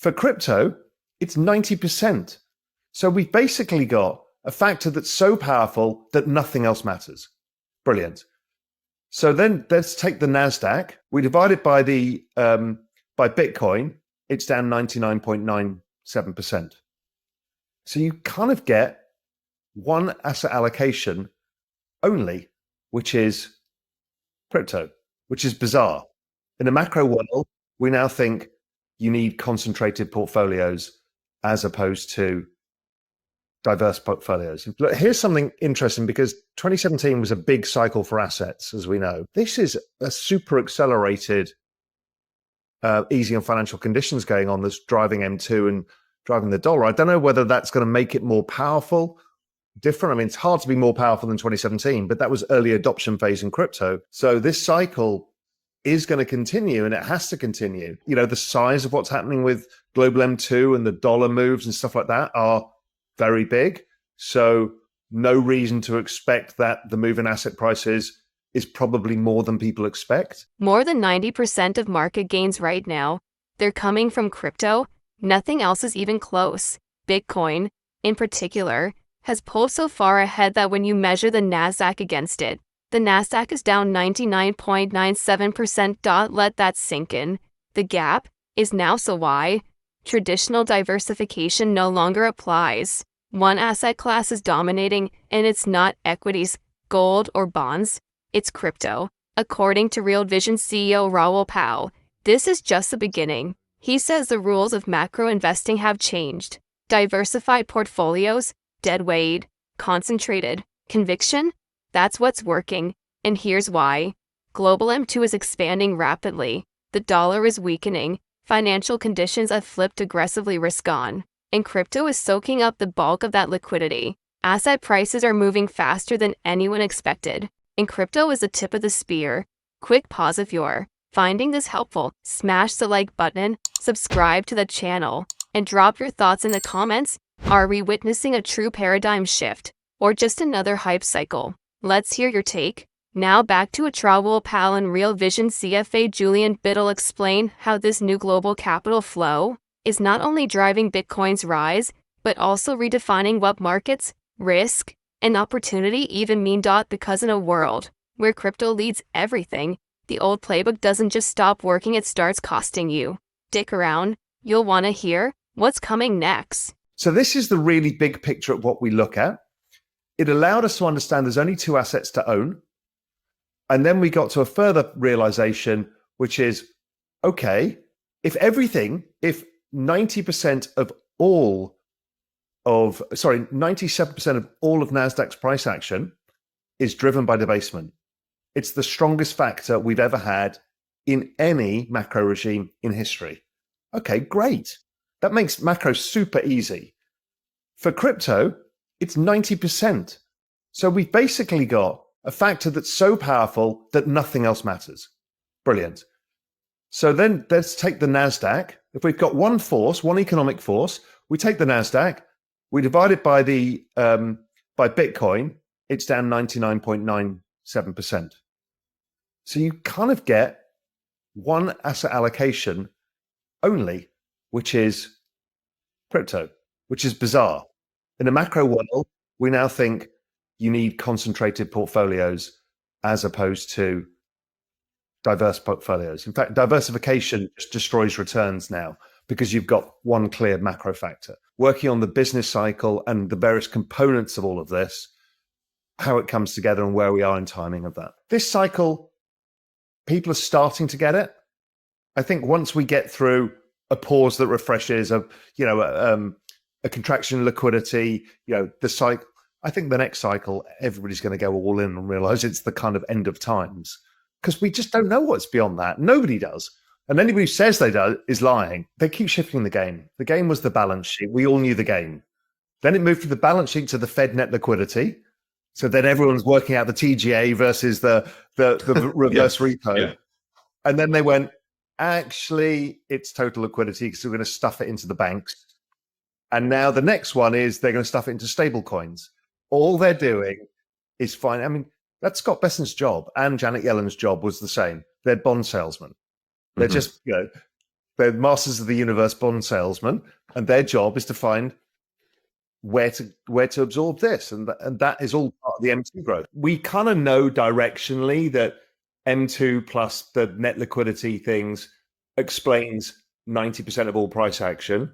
For crypto, it's 90%. So we've basically got a factor that's so powerful that nothing else matters. Brilliant. So then let's take the Nasdaq. We divide it by by Bitcoin. It's down 99.97%. So you kind of get one asset allocation only, which is crypto, which is bizarre. In a macro world, we now think you need concentrated portfolios as opposed to diverse portfolios. Look, here's something interesting, because 2017 was a big cycle for assets, as we know. This is a super accelerated easing of financial conditions going on that's driving M2 and driving the dollar. I don't know whether that's going to make it more powerful, different. I mean, it's hard to be more powerful than 2017, but that was early adoption phase in crypto. So this cycle is going to continue, and it has to continue. You know, the size of what's happening with global M2 and the dollar moves and stuff like that are very big. So no reason to expect that the move in asset prices is probably more than people expect. More than 90% of market gains right now, they're coming from crypto. Nothing else is even close. Bitcoin, in particular, has pulled so far ahead that when you measure the Nasdaq against it, the Nasdaq is down 99.97%. Let that sink in. The gap is now so wide, traditional diversification no longer applies. One asset class is dominating, and it's not equities, gold, or bonds. It's crypto. According to Real Vision CEO Raoul Pal, this is just the beginning. He says the rules of macro investing have changed. Diversified portfolios, dead weight, concentrated, conviction, that's what's working. And here's why. Global M2 is expanding rapidly. The dollar is weakening. Financial conditions have flipped aggressively risk on. And crypto is soaking up the bulk of that liquidity. Asset prices are moving faster than anyone expected. And crypto is the tip of the spear. Quick pause if you're finding this helpful. Smash the like button, subscribe to the channel, and drop your thoughts in the comments. Are we witnessing a true paradigm shift, or just another hype cycle? Let's hear your take. Now back to Raoul Pal and Real Vision CFA Julian Bittel explain how this new global capital flow is not only driving Bitcoin's rise, but also redefining what markets, risk, and opportunity even mean. Because in a world where crypto leads everything, the old playbook doesn't just stop working, it starts costing you. Stick around, you'll want to hear what's coming next. So this is the really big picture of what we look at. It allowed us to understand there's only two assets to own. And then we got to a further realization, which is, okay, if 97% of all of Nasdaq's price action is driven by debasement. It's the strongest factor we've ever had in any macro regime in history. Okay, great. That makes macro super easy. For crypto, it's 90%. So we've basically got a factor that's so powerful that nothing else matters. Brilliant. So then let's take the Nasdaq. If we've got one force, one economic force, we take the Nasdaq, we divide it by by Bitcoin, it's down 99.97%. So you kind of get one asset allocation only, which is crypto, which is bizarre. In a macro world, we now think you need concentrated portfolios as opposed to diverse portfolios. In fact, diversification just destroys returns now because you've got one clear macro factor. Working on the business cycle and the various components of all of this, how it comes together and where we are in timing of that. This cycle, people are starting to get it. I think once we get through a pause that refreshes, a contraction in liquidity, the cycle, I think the next cycle, everybody's going to go all in and realize it's the kind of end of times, because we just don't know what's beyond that. Nobody does. And anybody who says they do is lying. They keep shifting the game. The game was the balance sheet. We all knew the game. Then it moved from the balance sheet to the Fed net liquidity. So then everyone's working out the TGA versus the reverse repo. Yeah. And then they went, actually, it's total liquidity because we're going to stuff it into the banks. And now the next one is they're going to stuff it into stable coins. All they're doing is fine. I mean, that's Scott Bessement's job, and Janet Yellen's job was the same. They're bond salesmen. They're just, They're masters of the universe bond salesmen, and their job is to find where to absorb this, and that is all part of the M2 growth. We kind of know directionally that M2 plus the net liquidity things explains 90% of all price action.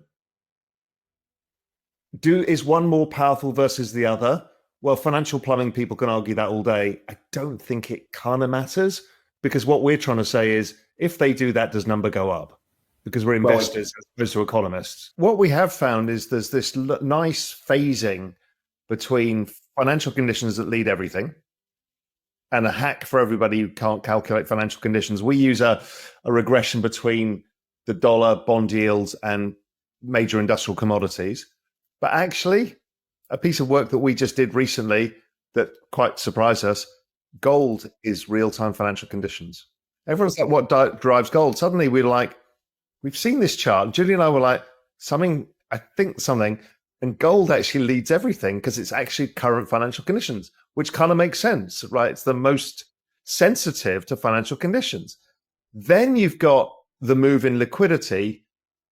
Is one more powerful versus the other? Well, financial plumbing people can argue that all day. I don't think it kind of matters, because what we're trying to say is, if they do that, does number go up? Because we're investors as opposed to economists. What we have found is there's this nice phasing between financial conditions that lead everything and a hack for everybody who can't calculate financial conditions. We use a regression between the dollar, bond yields, and major industrial commodities. But actually, a piece of work that we just did recently that quite surprised us, gold is real-time financial conditions. Everyone's like, what drives gold? Suddenly we're like, we've seen this chart. Julian and I were like, something, and gold actually leads everything because it's actually current financial conditions, which kind of makes sense, right? It's the most sensitive to financial conditions. Then you've got the move in liquidity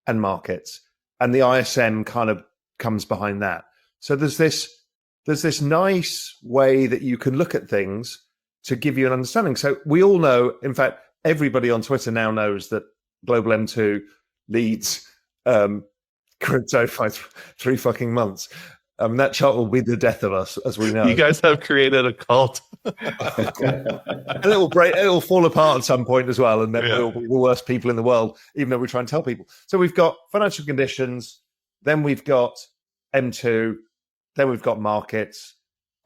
and markets, and the ISM kind of comes behind that. So there's this nice way that you can look at things to give you an understanding. So we all know, in fact, everybody on Twitter now knows that Global M2 leads crypto by 3 fucking months. That chart will be the death of us, as we know. You guys have created a cult. And it'll fall apart at some point as well, and then we'll be the worst people in the world, even though we try and tell people. So we've got financial conditions, then we've got M2, then we've got markets,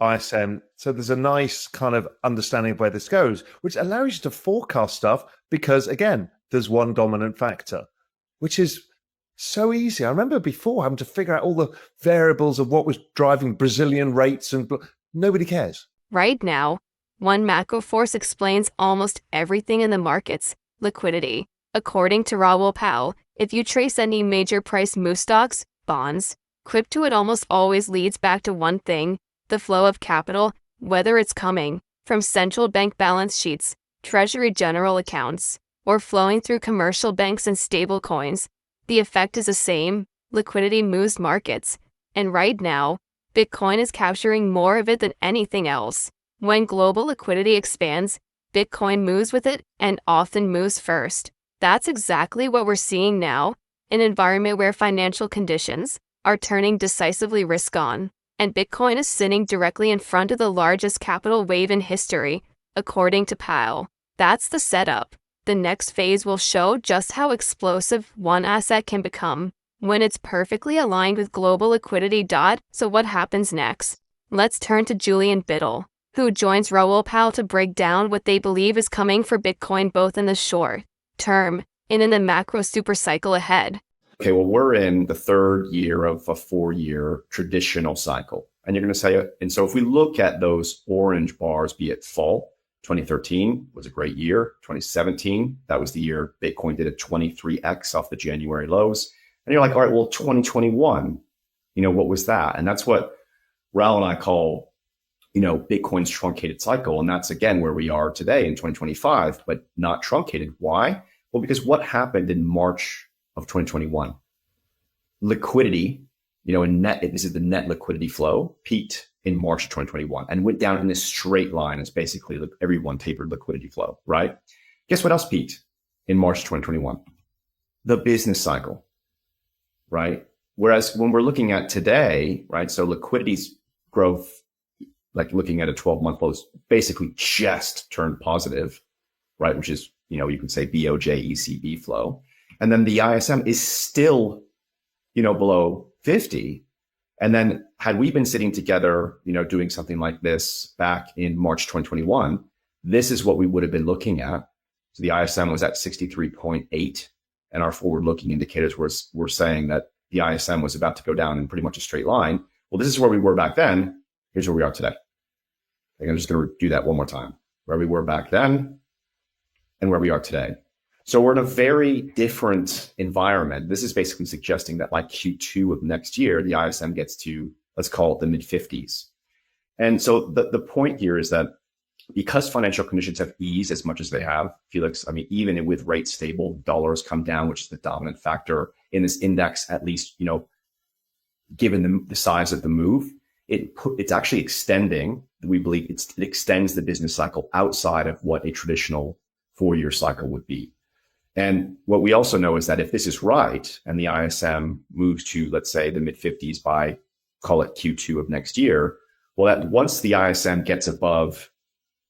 ISM. So there's a nice kind of understanding of where this goes, which allows you to forecast stuff because, again, there's one dominant factor, which is so easy. I remember before having to figure out all the variables of what was driving Brazilian rates, and nobody cares. Right now, one macro force explains almost everything in the markets: liquidity. According to Raoul Pal, if you trace any major price move, stocks, bonds, crypto, it almost always leads back to one thing: the flow of capital, whether it's coming from central bank balance sheets, treasury general accounts, or flowing through commercial banks and stable coins. The effect is the same. Liquidity moves markets. And right now, Bitcoin is capturing more of it than anything else. When global liquidity expands, Bitcoin moves with it, and often moves first. That's exactly what we're seeing now, an environment where financial conditions are turning decisively risk on, and Bitcoin is sitting directly in front of the largest capital wave in history, according to Pal. That's the setup. The next phase will show just how explosive one asset can become when it's perfectly aligned with global liquidity. So what happens next? Let's turn to Julian Bittel, who joins Raoul Pal to break down what they believe is coming for Bitcoin both in the short term and in the macro super cycle ahead. Okay, well, we're in the third year of a 4-year traditional cycle. And you're going to say, and so if we look at those orange bars, be it fall, 2013 was a great year. 2017, that was the year Bitcoin did a 23x off the January lows. And you're like, all right, well, 2021, what was that? And that's what Raoul and I call, Bitcoin's truncated cycle. And that's, again, where we are today in 2025, but not truncated. Why? Well, because what happened in March of 2021? Liquidity, this is the net liquidity flow, peaked in March 2021 and went down in this straight line as basically everyone tapered liquidity flow, right? Guess what else peaked in March 2021? The business cycle, right? Whereas when we're looking at today, right? So liquidity's growth, like looking at a 12-month low, basically just turned positive, right? Which is, you could say BOJ, ECB flow. And then the ISM is still, below 50. And then had we been sitting together, doing something like this back in March 2021, this is what we would have been looking at. So the ISM was at 63.8, and our forward-looking indicators were saying that the ISM was about to go down in pretty much a straight line. Well, this is where we were back then. Here's where we are today. I'm just going to do that one more time. Where we were back then and where we are today. So we're in a very different environment. This is basically suggesting that like Q2 of next year, the ISM gets to, let's call it the mid 50s. And so the point here is that because financial conditions have eased as much as they have, Felix, I mean, even with rates stable, dollars come down, which is the dominant factor in this index, at least, given the size of the move, it's actually extending. We believe it extends the business cycle outside of what a traditional 4-year cycle would be. And what we also know is that if this is right and the ISM moves to, let's say, the mid 50s by, call it Q2 of next year, well, that once the ISM gets above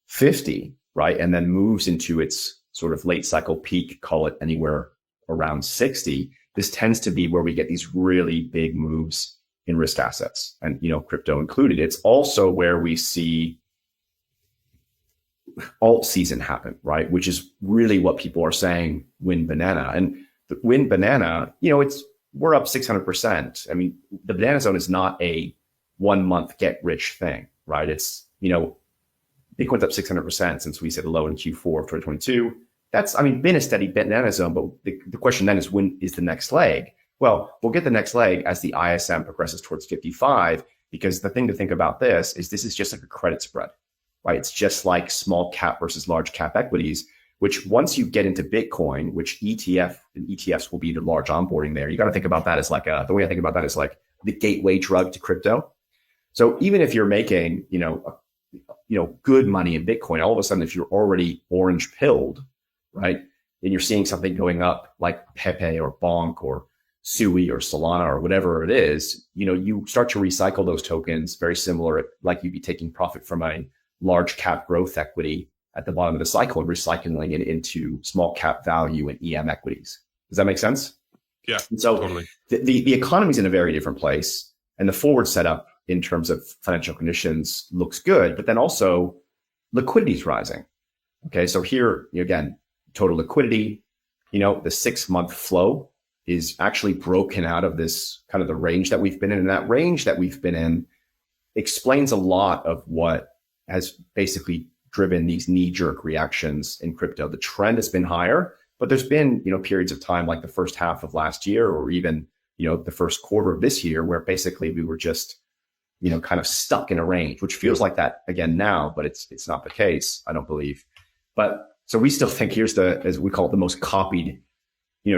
50, right, and then moves into its sort of late cycle peak, call it anywhere around 60, this tends to be where we get these really big moves in risk assets, and crypto included. It's also where we see alt season happen, right, which is really what people are saying win banana. And the win banana, we're up 600%. I mean, the banana zone is not a 1 month get rich thing, right? It's Bitcoin's up 600% since we set a low in Q4 of 2022. That's, been a steady banana zone, but the question then is, when is the next leg? Well, we'll get the next leg as the ISM progresses towards 55, because the thing to think about this is just like a credit spread, right? It's just like small cap versus large cap equities, which once you get into Bitcoin, which ETFs will be the large onboarding there, you got to think about that as like the way I think about that is like the gateway drug to crypto. So even if you're making, good money in Bitcoin, all of a sudden, if you're already orange pilled, right, and you're seeing something going up like Pepe or Bonk or Sui or Solana or whatever it is, you start to recycle those tokens very similar, like you'd be taking profit from a large cap growth equity at the bottom of the cycle and recycling it into small cap value and EM equities. Does that make sense? Yeah, and so totally. The economy's in a very different place, and the forward setup in terms of financial conditions looks good, but then also liquidity is rising. Okay, so here again, total liquidity, the 6-month flow is actually broken out of this kind of the range that we've been in. And that range that we've been in explains a lot of what has basically driven these knee-jerk reactions in crypto. The trend has been higher, but there's been, periods of time like the first half of last year, or even, the first quarter of this year, where basically we were just, kind of stuck in a range, which feels like that again now, but it's not the case, I don't believe. But so we still think here's as we call it, the most copied,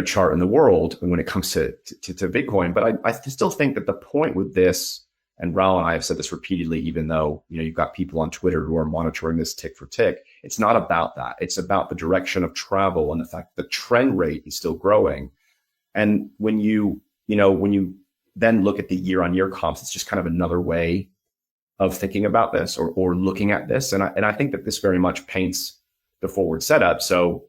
chart in the world when it comes to Bitcoin. But I still think that the point with this, and Raoul and I have said this repeatedly, even though, you've got people on Twitter who are monitoring this tick for tick, it's not about that. It's about the direction of travel and the fact that the trend rate is still growing. And when you then look at the year-on-year comps, it's just kind of another way of thinking about this or looking at this. And I think that this very much paints the forward setup. So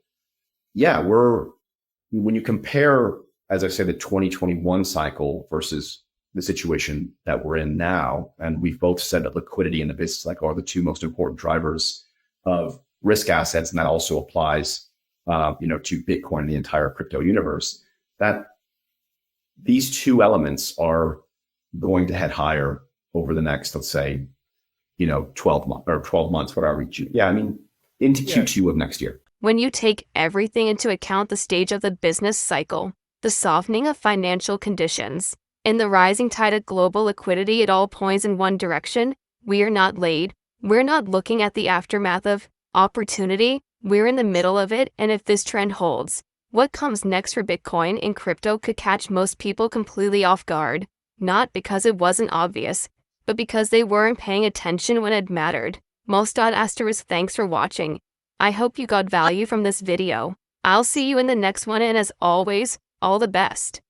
yeah, when you compare, as I say, the 2021 cycle versus the situation that we're in now, and we've both said that liquidity and the business cycle are the two most important drivers of risk assets, and that also applies, to Bitcoin and the entire crypto universe, that these two elements are going to head higher over the next, let's say, 12 months, whatever. Into Q2 of next year. When you take everything into account, the stage of the business cycle, the softening of financial conditions, and the rising tide of global liquidity, it all points in one direction. We are not late. We're not looking at the aftermath of opportunity. We're in the middle of it, and if this trend holds, what comes next for Bitcoin and crypto could catch most people completely off guard, not because it wasn't obvious, but because they weren't paying attention when it mattered. Thanks for watching. I hope you got value from this video. I'll see you in the next one, and as always, all the best.